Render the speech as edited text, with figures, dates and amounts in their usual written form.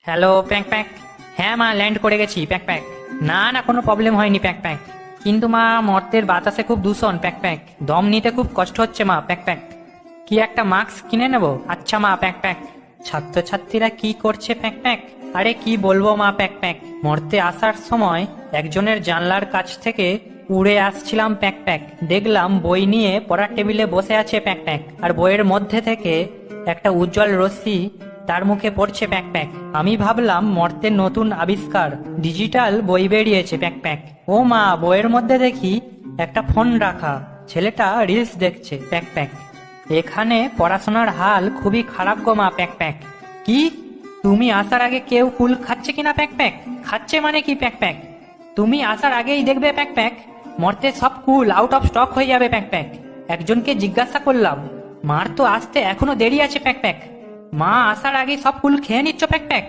Hello pack pack. হ্যাঁ মা, land করে গেছি প্যাক প্যাক। না না, কোনো প্রবলেম হয়নি প্যাক প্যাক। কিন্তু মা, মর্তের বাতাসে খুব দূষণ প্যাক প্যাক, দম নিতে খুব কষ্ট হচ্ছে মা প্যাক প্যাক। কি একটা মাস্ক কিনে নেব? আচ্ছা মা প্যাক প্যাক। ছাত্রছাত্রীরা কি করছে প্যাক প্যাক? আরে কি বলবো মা প্যাক প্যাক, মর্তে আসার সময় একজনের জানলার কাছ থেকে উড়ে আসছিলাম প্যাক প্যাক, দেখলাম বই নিয়ে পড়ার টেবিলে বসে আছে প্যাক প্যাক, আর বইয়ের মধ্যে থেকে একটা উজ্জ্বল রশ্মি তার মুখে পড়ছে প্যাক প্যাক। আমি ভাবলাম মর্তের নতুন আবিষ্কার, ডিজিটাল বই বেরিয়েছে প্যাক প্যাক। ও মা, বইয়ের মধ্যে দেখি একটা ফোন রাখা, ছেলেটা রিলস দেখছে প্যাক প্যাক। এখানে পড়াশোনার হাল খুবই খারাপ গো মা প্যাক প্যাক। কি? তুমি আসার আগে কেউ কুল খাচ্ছে কিনা প্যাক প্যাক? খাচ্ছে মানে কি প্যাক প্যাক? তুমি আসার আগেই দেখবে প্যাক প্যাক, মর্তে সব কুল আউট অফ স্টক হয়ে যাবে প্যাক প্যাক। একজনকে জিজ্ঞাসা করলাম, মার তো আসতে এখনো দেরি আছে প্যাক প্যাক, মা আসার আগে সব কুল খেয়ে নিচ্ছ প্যাক প্যাক।